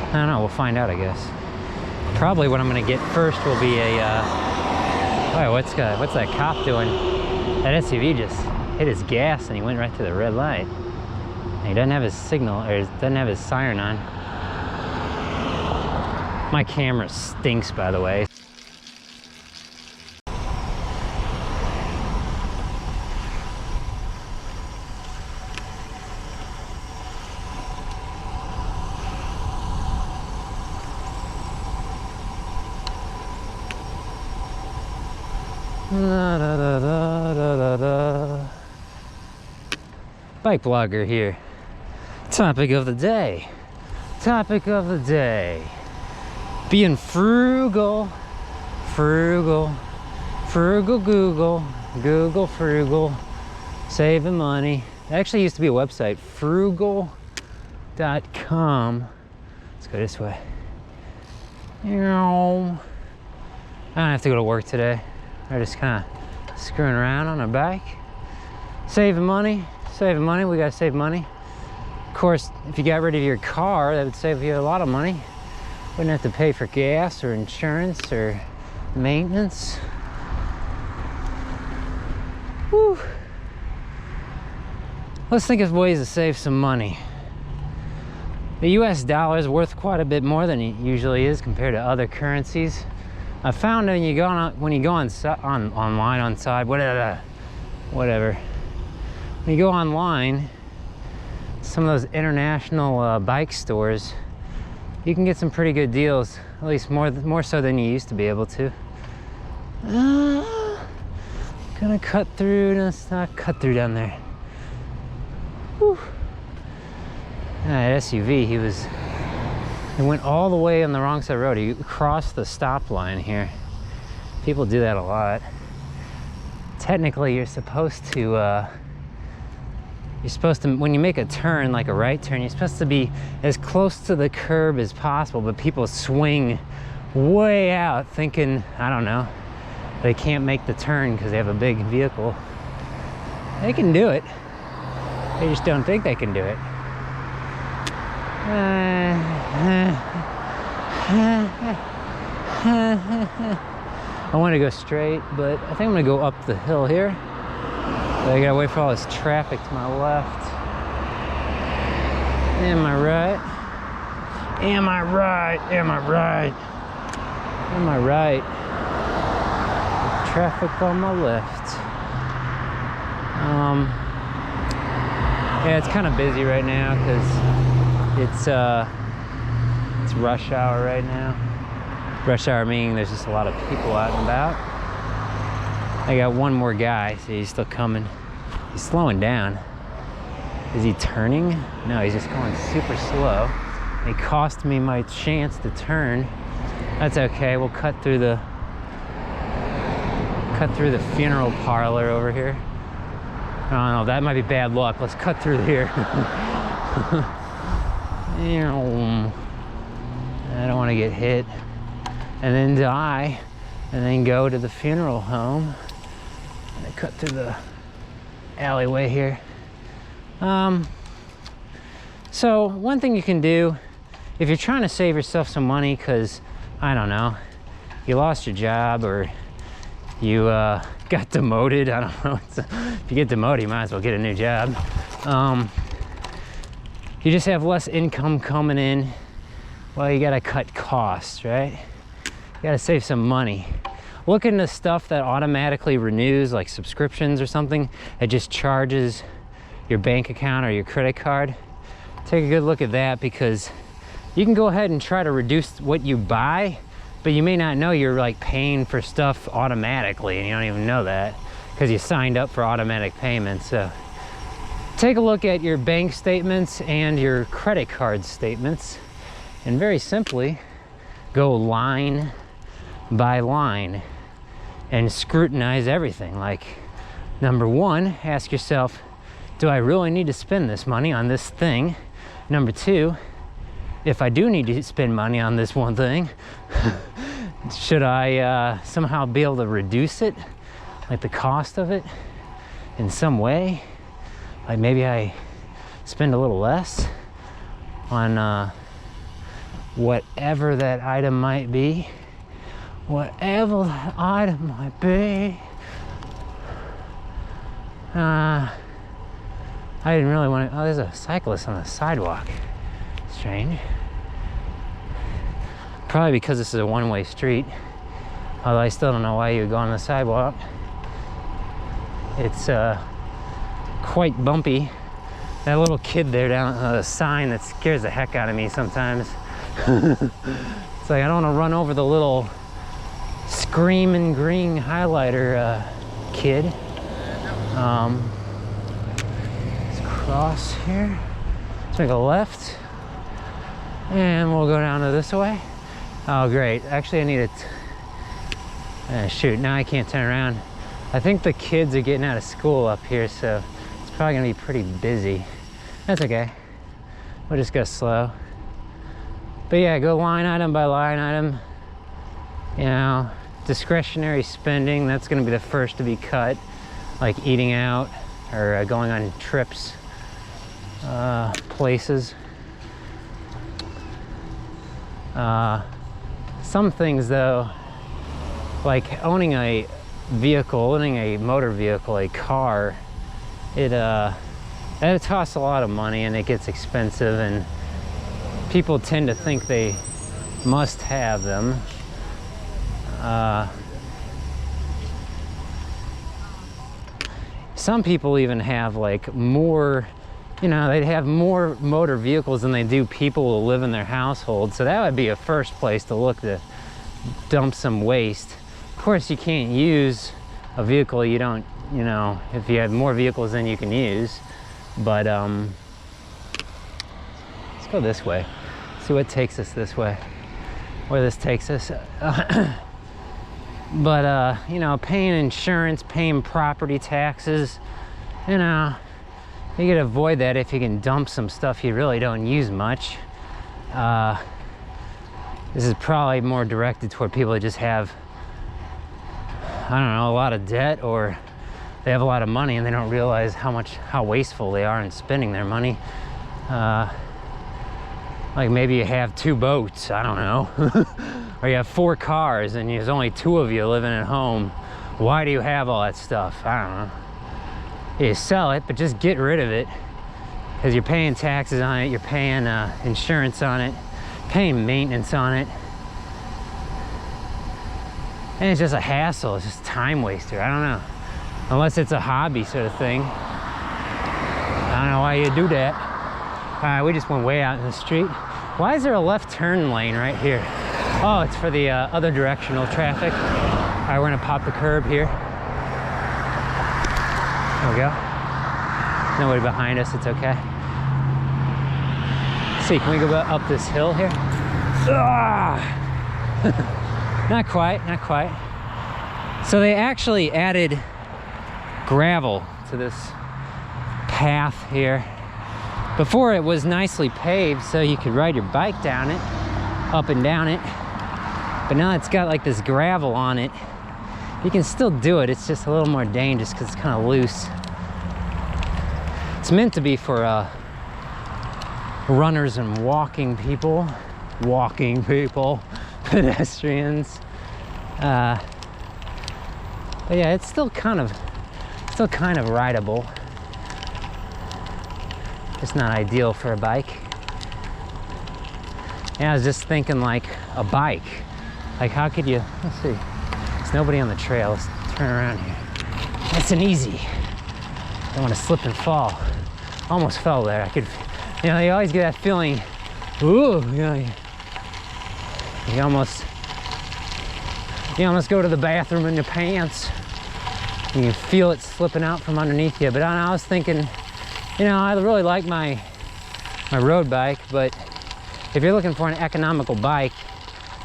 I don't know, we'll find out, I guess. Probably what I'm gonna get first will be a, oh, what's that cop doing? That SUV just hit his gas and he went right to the red light. And he doesn't have his signal, or doesn't have his siren on. My camera stinks, by the way. Bike blogger here. Topic of the day. Topic of the day. Being frugal. Frugal. Frugal Google. Google frugal. Saving money. It actually used to be a website. Frugal.com. Let's go this way. I don't have to go to work today. We're just kind of screwing around on our bike. Saving money. Saving money. We gotta save money. Of course, if you got rid of your car, that would save you a lot of money. Wouldn't have to pay for gas or insurance or maintenance. Whew. Let's think of ways to save some money. The US dollar is worth quite a bit more than it usually is compared to other currencies. I found when you go online on side, whatever. When you go online, some of those international bike stores, you can get some pretty good deals, at least more so than you used to be able to. Gonna cut through. No, it's not cut through down there. Whew. That SUV, he went all the way on the wrong side of the road. He crossed the stop line here. People do that a lot. Technically, you're supposed to, when you make a turn, like a right turn, you're supposed to be as close to the curb as possible, but people swing way out thinking, I don't know, they can't make the turn because they have a big vehicle. They can do it. They just don't think they can do it. I want to go straight, but I think I'm gonna go up the hill here. But I gotta wait for all this traffic to my left. Am I right? Am I right? Am I right? Am I right? Traffic on my left. Yeah, it's kind of busy right now because it's rush hour right now. Rush hour meaning there's just a lot of people out and about. I got one more guy, so he's still coming. He's slowing down. Is he turning? No, he's just going super slow. It cost me my chance to turn. That's okay, we'll cut through the funeral parlor over here. I don't know, that might be bad luck. Let's cut through here. I don't want to get hit and then die and then go to the funeral home. And I cut through the alleyway here. So one thing you can do if you're trying to save yourself some money because, I don't know, you lost your job or you got demoted. I don't know. If you get demoted, you might as well get a new job. You just have less income coming in. Well, you gotta cut costs, right? You gotta save some money. Look into stuff that automatically renews, like subscriptions or something that just charges your bank account or your credit card. Take a good look at that because you can go ahead and try to reduce what you buy, but you may not know you're like paying for stuff automatically and you don't even know that because you signed up for automatic payments. So take a look at your bank statements and your credit card statements and very simply go line by line and scrutinize everything. Like, number one, ask yourself, do I really need to spend this money on this thing? Number two, if I do need to spend money on this one thing, should I somehow be able to reduce it, like the cost of it in some way? Like maybe I spend a little less on whatever that item might be. Whatever that item might be. I didn't really want to. Oh, there's a cyclist on the sidewalk. Strange. Probably because this is a one-way street. Although I still don't know why you would go on the sidewalk. It's quite bumpy. That little kid there down the sign that scares the heck out of me sometimes. It's like I don't want to run over the little screaming green highlighter kid. Let's cross here. Let's make a left. And we'll go down to this way. Oh, great. Actually, I need to... shoot, now I can't turn around. I think the kids are getting out of school up here, so it's probably going to be pretty busy. That's okay. We'll just go slow. But yeah, go line item by line item. You know, discretionary spending, that's going to be the first to be cut. Like eating out or going on trips, places. Some things though, like owning a vehicle, owning a motor vehicle, a car, it costs a lot of money and it gets expensive, and people tend to think they must have them. Some people even have like more, you know, they'd have more motor vehicles than they do people who live in their household. So that would be a first place to look to dump some waste. Of course, you can't use a vehicle you don't, you know, if you have more vehicles than you can use. But let's go this way. See what takes us this way, where this takes us. But you know, paying insurance, paying property taxes, you know, you gotta avoid that if you can dump some stuff you really don't use much. This is probably more directed toward people that just have, I don't know, a lot of debt, or they have a lot of money and they don't realize how wasteful they are in spending their money. Like maybe you have 2 boats, I don't know. Or you have 4 cars and there's only 2 of you living at home. Why do you have all that stuff? I don't know. You sell it, but just get rid of it, because you're paying taxes on it, you're paying insurance on it, paying maintenance on it. And it's just a hassle, it's just a time waster, I don't know. Unless it's a hobby sort of thing. I don't know why you do that. All right, we just went way out in the street. Why is there a left turn lane right here? Oh, it's for the other directional traffic. All right, we're gonna pop the curb here. There we go. Nobody behind us, it's okay. Let's see, can we go up this hill here? Not quite, not quite. So they actually added gravel to this path here. Before it was nicely paved so you could ride your bike down it, up and down it. But now it's got like this gravel on it. You can still do it, it's just a little more dangerous because it's kind of loose. It's meant to be for runners and walking people, pedestrians. But yeah, it's still kind of rideable. It's not ideal for a bike. Yeah, I was just thinking like a bike. Like how could you, let's see, there's nobody on the trail. Let's turn around here. Nice and easy. Don't want to slip and fall. Almost fell there. I could, you know, you always get that feeling, ooh, you know, you almost go to the bathroom in your pants. You can feel it slipping out from underneath you. But I was thinking, you know, I really like my road bike, but if you're looking for an economical bike,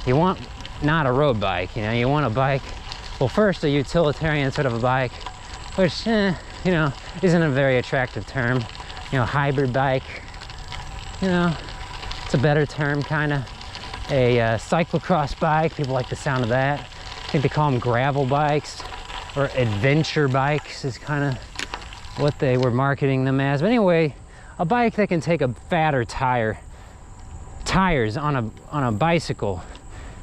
you want not a road bike, you know, you want a bike, well, first a utilitarian sort of a bike, which, you know, isn't a very attractive term. You know, hybrid bike, you know, it's a better term, kind of. A cyclocross bike, people like the sound of that. I think they call them gravel bikes, or adventure bikes is kind of what they were marketing them as. But anyway, a bike that can take a fatter tire tires on a bicycle,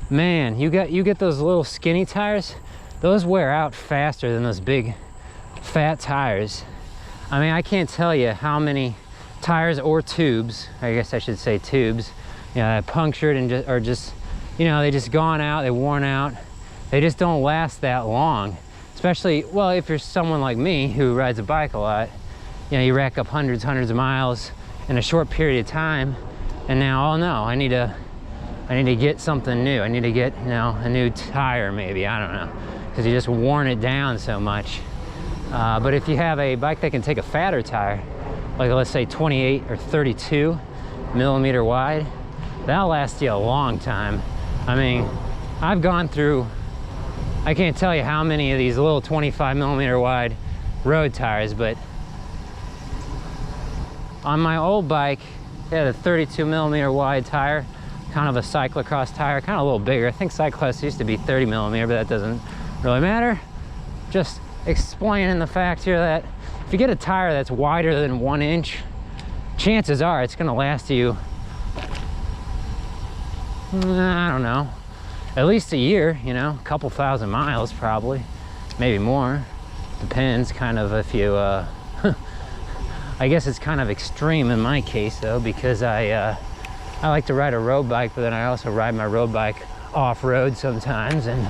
man, you get those little skinny tires, those wear out faster than those big fat tires. I mean, I can't tell you how many tires or tubes, I guess I should say tubes, you know, punctured and just, you know, they just gone out, they worn out. They just don't last that long. Especially, well, if you're someone like me who rides a bike a lot, you know, you rack up hundreds of miles in a short period of time, and now, oh no, I need to get something new. I need to get, you know, a new tire maybe, I don't know, because you just worn it down so much. But if you have a bike that can take a fatter tire, like let's say 28 or 32 millimeter wide, that'll last you a long time. I mean, I've gone through, I can't tell you how many of these little 25 millimeter wide road tires, but on my old bike, it had a 32 millimeter wide tire, kind of a cyclocross tire, kind of a little bigger. I think cyclocross used to be 30 millimeter, but that doesn't really matter. Just explaining the fact here that if you get a tire that's wider than 1 inch, chances are it's gonna last you, I don't know, at least a year, you know, a couple thousand miles probably, maybe more. Depends kind of if you, I guess it's kind of extreme in my case though, because I like to ride a road bike, but then I also ride my road bike off-road sometimes, and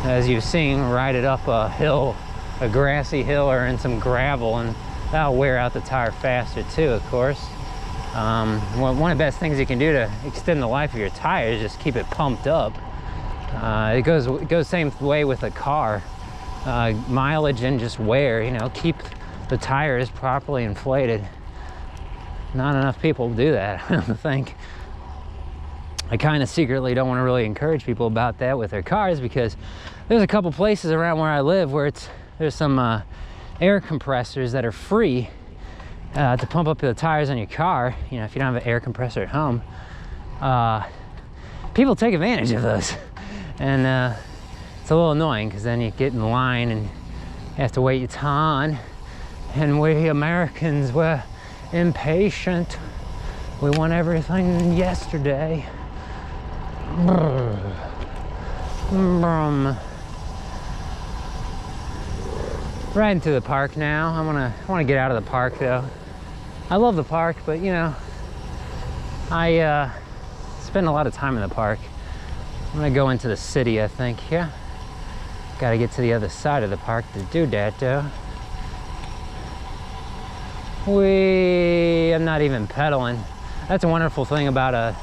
as you've seen, ride it up a hill, a grassy hill or in some gravel, and that'll wear out the tire faster too, of course. One of the best things you can do to extend the life of your tire is just keep it pumped up. It goes same way with a car. Mileage and just wear, you know, keep the tires properly inflated. Not enough people do that, I don't think. I kind of secretly don't want to really encourage people about that with their cars, because there's a couple places around where I live where there's some air compressors that are free to pump up the tires on your car. You know, if you don't have an air compressor at home, people take advantage of those, and it's a little annoying because then you get in line and you have to wait your turn, and we Americans, we're impatient. We want everything yesterday. Riding through the park now. I wanna get out of the park though. I love the park, but you know, I spend a lot of time in the park. I'm gonna go into the city, I think. Yeah, gotta get to the other side of the park to do that though. I'm not even pedaling. That's a wonderful thing about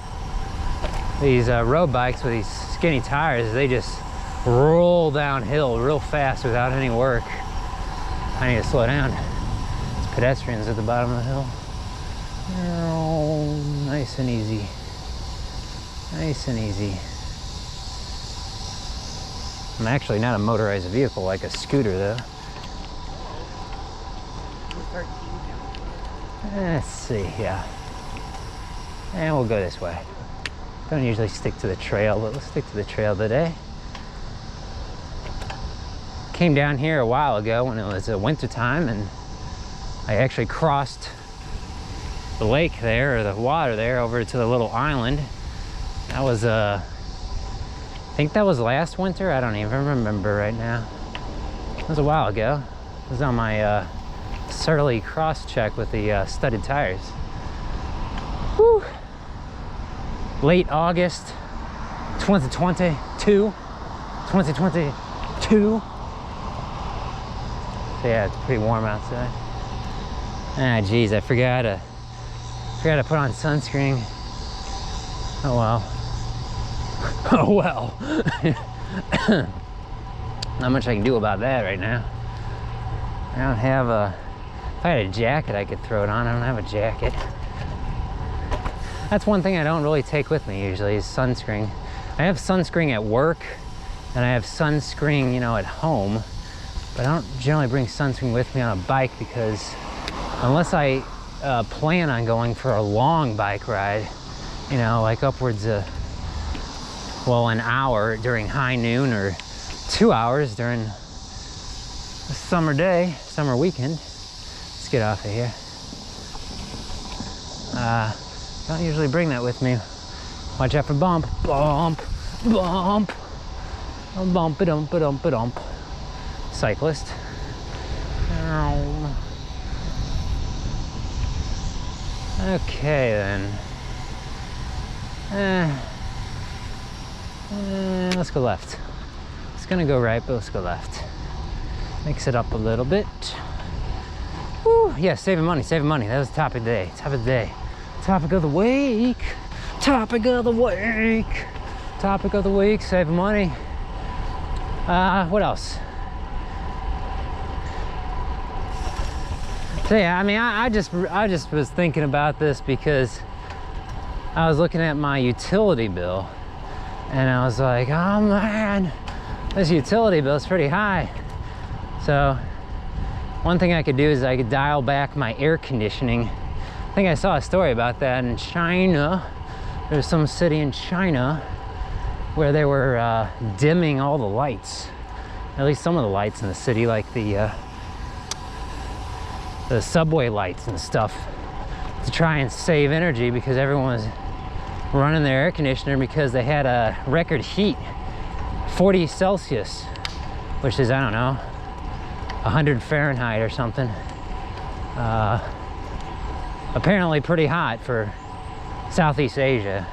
these road bikes with these skinny tires. They just roll downhill real fast without any work. I need to slow down. There's pedestrians at the bottom of the hill. Oh, nice and easy. Nice and easy. I'm actually not a motorized vehicle like a scooter though. Let's see, yeah. And we'll go this way. Don't usually stick to the trail, but let's stick to the trail today. Came down here a while ago when it was winter time, and I actually crossed the lake there, or the water there, over to the little island. That was I think that was last winter. I don't even remember right now. It was a while ago. It was on my surly cross check with the studded tires. Whew. Late August 2022. So yeah, it's pretty warm outside. Ah, geez, I forgot to put on sunscreen. Oh well. Oh well. Not much I can do about that right now. I don't have if I had a jacket, I could throw it on. I don't have a jacket. That's one thing I don't really take with me usually, is sunscreen. I have sunscreen at work, and I have sunscreen, you know, at home, but I don't generally bring sunscreen with me on a bike, because unless I plan on going for a long bike ride, you know, like upwards of, well, an hour during high noon, or 2 hours during a summer day, summer weekend. Let's get off of here. Don't usually bring that with me. Watch out for bump. Bump. Bump. Bump-a-dump-a-dump-a-dump. Cyclist. Okay then. Let's go left. It's gonna go right, but let's go left. Mix it up a little bit. Woo, yeah, saving money, saving money. That was the topic of the day, topic of the day. Topic of the week, topic of the week, topic of the week, saving money. What else? So yeah, I mean, I just was thinking about this because I was looking at my utility bill and I was like, oh man, this utility bill is pretty high. So one thing I could do is I could dial back my air conditioning. I think I saw a story about that in China. There was some city in China where they were dimming all the lights, at least some of the lights in the city, like the subway lights and stuff, to try and save energy because everyone was running their air conditioner because they had a record heat, 40 Celsius, which is, I don't know, 100 Fahrenheit or something. Apparently pretty hot for Southeast Asia.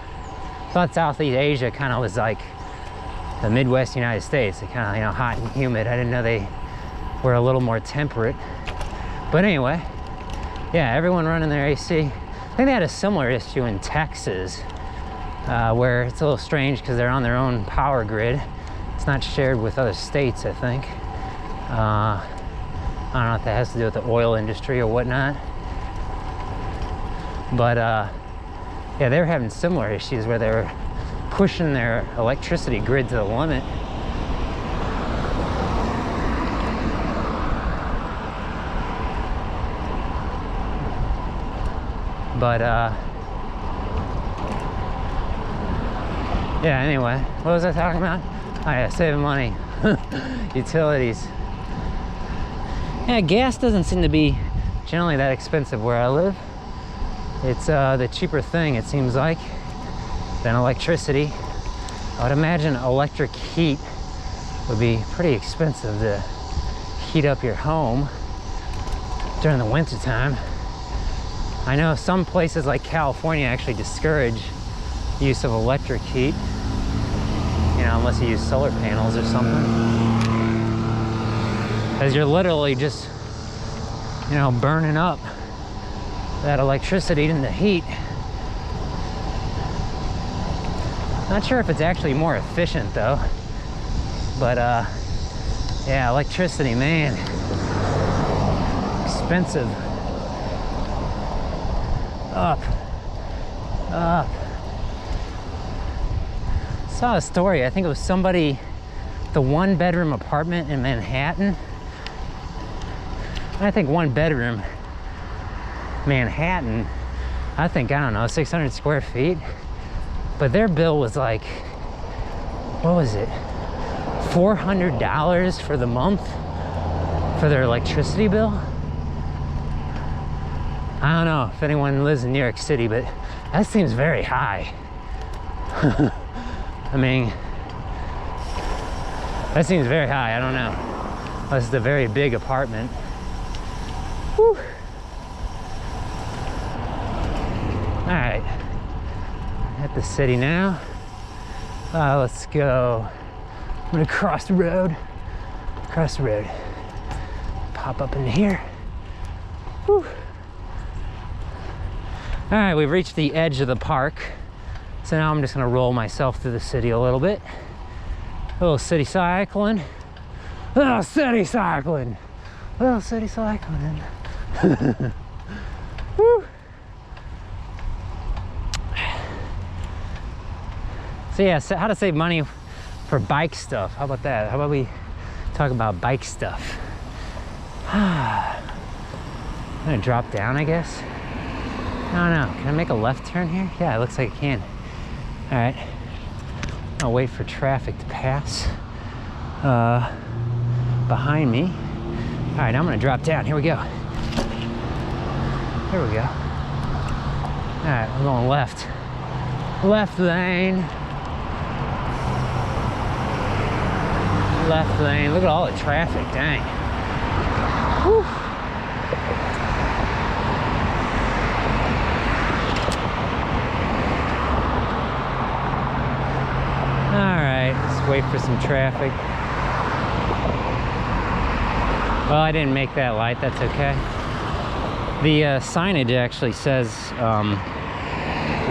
I thought Southeast Asia kind of was like the Midwest United States. They kind of, you know, hot and humid. I didn't know they were a little more temperate. But anyway, yeah, everyone running their AC. I think they had a similar issue in Texas, where it's a little strange because they're on their own power grid. It's not shared with other states, I think. I don't know if that has to do with the oil industry or whatnot. But yeah, they were having similar issues where they were pushing their electricity grid to the limit. But yeah, anyway, what was I talking about? Oh yeah, saving money. Utilities. Yeah, gas doesn't seem to be generally that expensive where I live. It's the cheaper thing, it seems like, than electricity. I would imagine electric heat would be pretty expensive to heat up your home during the winter time. I know some places like California actually discourage the use of electric heat, you know, unless you use solar panels or something. Because you're literally just, you know, burning up that electricity in the heat. Not sure if it's actually more efficient though, but yeah, electricity, man, expensive. Up. Saw a story, I think it was somebody, the one-bedroom apartment in Manhattan. I think one bedroom Manhattan, I think, I don't know, 600 square feet. But their bill was like, what was it? $400 for the month for their electricity bill. I don't know if anyone lives in New York City, but that seems very high. I mean, that seems very high, I don't know. Unless it's a very big apartment. Whew. All right, at the city now. Let's go. I'm gonna cross the road. Cross the road. Pop up into here. Whew. All right, we've reached the edge of the park. So now I'm just gonna roll myself through the city a little bit. A little city cycling. A little city cycling. A little city cycling. Woo. So yeah, so how to save money for bike stuff. How about that? How about we talk about bike stuff? I'm gonna drop down, I guess. I don't know, can I make a left turn here? Yeah, it looks like I can. All right, I'll wait for traffic to pass behind me. All right, I'm gonna drop down, here we go. Here we go. All right, we're going left. Left lane. Left lane. Look at all the traffic, dang. Whew. All right, let's wait for some traffic. Well, I didn't make that light, that's okay. The signage actually says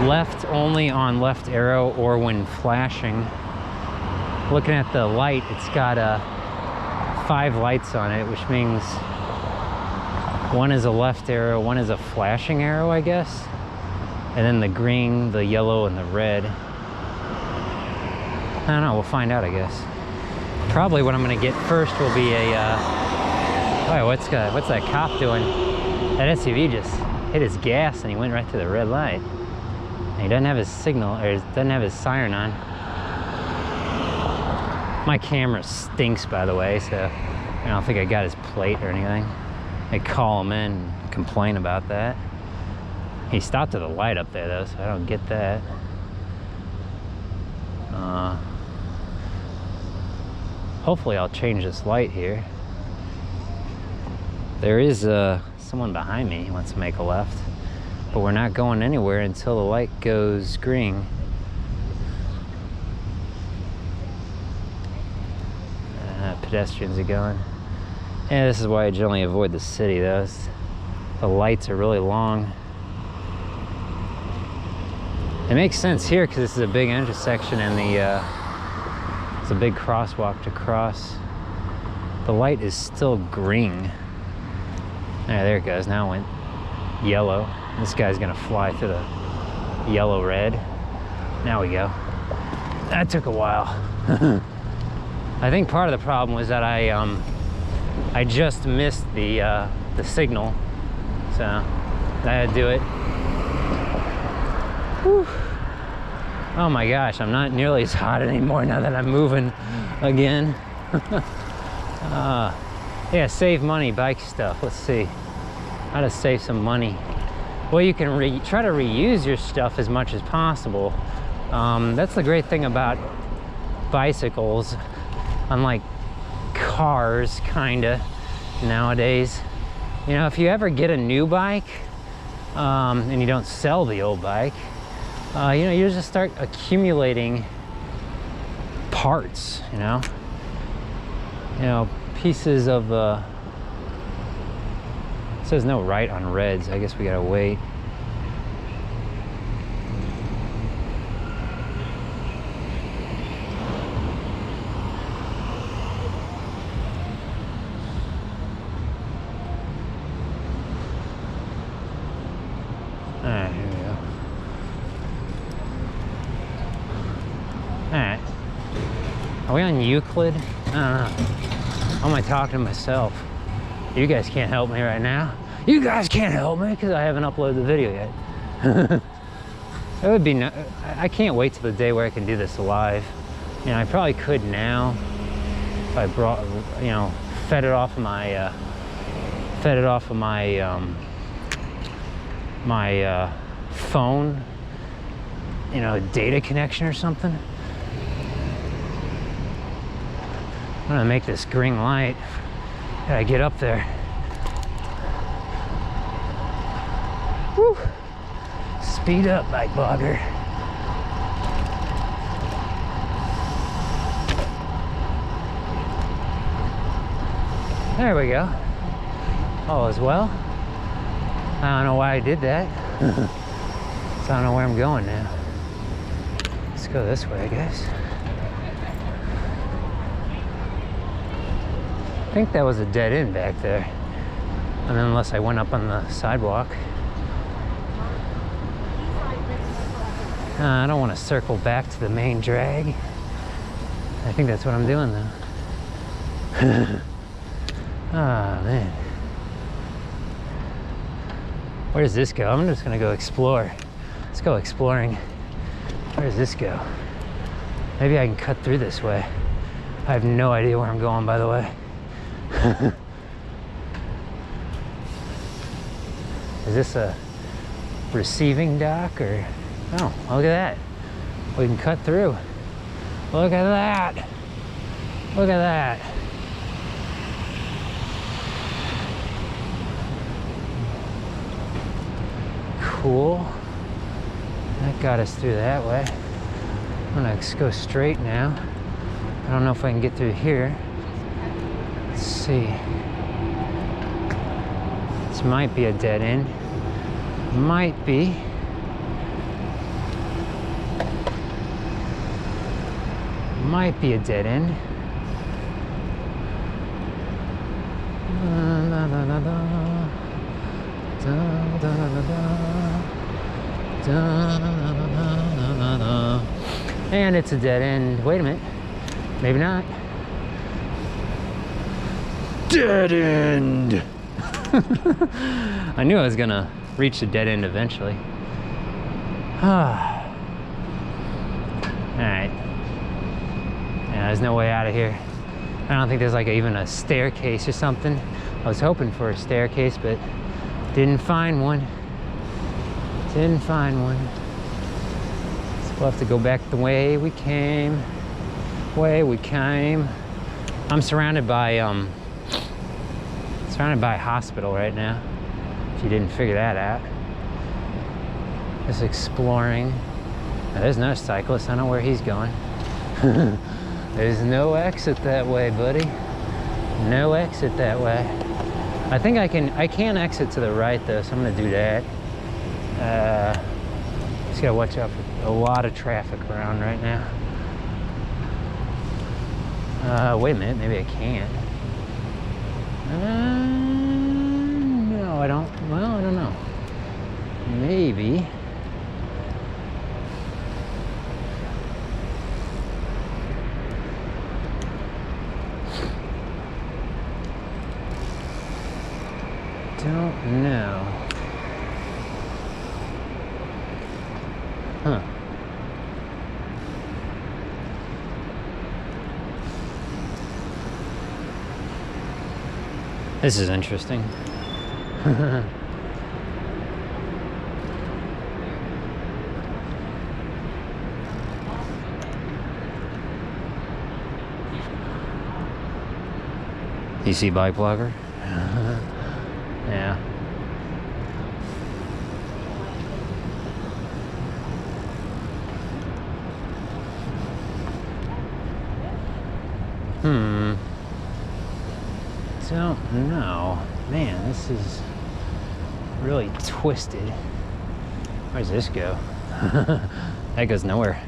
left only on left arrow or when flashing. Looking at the light, it's got 5 lights on it, which means one is a left arrow, one is a flashing arrow, I guess. And then the green, the yellow, and the red. I don't know, we'll find out, I guess. Probably what I'm gonna get first will be a, oh, what's that cop doing? That SUV just hit his gas and he went right to the red light. And he doesn't have his signal, or doesn't have his siren on. My camera stinks, by the way, so I don't think I got his plate or anything. I call him in and complain about that. He stopped at the light up there though, so I don't get that. Hopefully I'll change this light here. There is someone behind me who wants to make a left, but we're not going anywhere until the light goes green. Pedestrians are going. Yeah, this is why I generally avoid the city though. The lights are really long. It makes sense here because this is a big intersection and it's a big crosswalk to cross. The light is still green. There it goes. Now it went yellow. This guy's gonna fly through the yellow red. Now we go. That took a while. I think part of the problem was that I just missed the signal, so I had to do it. Whew. Oh my gosh, I'm not nearly as hot anymore now that I'm moving again. Yeah, save money, bike stuff. Let's see how to save some money. Well, you can try to reuse your stuff as much as possible. That's the great thing about bicycles. Unlike cars, kinda, nowadays. You know, if you ever get a new bike and you don't sell the old bike, you know, you just start accumulating parts, you know, pieces of, it says no right on reds. I guess we gotta wait. Are we on Euclid? I don't know. How am I talking to myself? You guys can't help me right now. You guys can't help me because I haven't uploaded the video yet. It would be, I can't wait till the day where I can do this live. You know, I probably could now if I brought, you know, fed it off of my, my phone, you know, data connection or something. I'm gonna make this green light. Gotta get up there. Woo! Speed up, bike blogger. There we go. All is well. I don't know why I did that. So I don't know where I'm going now. Let's go this way, I guess. I think that was a dead end back there. And unless I went up on the sidewalk. I don't want to circle back to the main drag. I think that's what I'm doing though. Ah, man. Where does this go? I'm just gonna go explore. Let's go exploring. Where does this go? Maybe I can cut through this way. I have no idea where I'm going, by the way. Is this a receiving dock or, oh, look at that. We can cut through. Look at that. Look at that. Cool. That got us through that way. I'm gonna go straight now. I don't know if I can get through here. Let's see. This might be a dead end. Might be. Might be a dead end. And it's a dead end. Wait a minute. Maybe not. Dead end! I knew I was gonna reach the dead end eventually. Alright. Yeah, there's no way out of here. I don't think there's like even a staircase or something. I was hoping for a staircase, but didn't find one. Didn't find one. So we'll have to go back the way we came. I'm surrounded by a hospital right now, if you didn't figure that out. Just exploring. Now, there's no cyclist. I don't know where he's going. There's no exit that way, buddy. No exit that way. I think I can exit to the right though, so I'm gonna do that. Just gotta watch out for a lot of traffic around right now. Wait a minute, maybe I can't. No, I don't. Well, I don't know. Maybe. Don't know. Huh. This is interesting. You see BikeBlogger? Yeah. Don't know. Man, this is really twisted. Where does this go? That goes nowhere.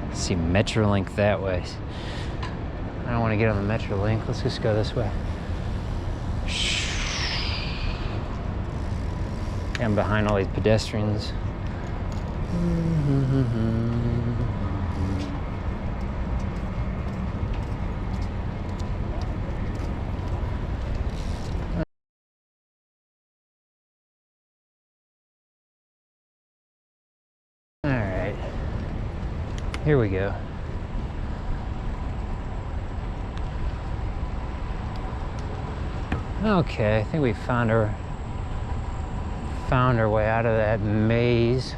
Let's see, Metrolink that way. I don't want to get on the Metrolink. Let's just go this way. I'm behind all these pedestrians. All right, here we go. Okay, I think we found our way out of that maze.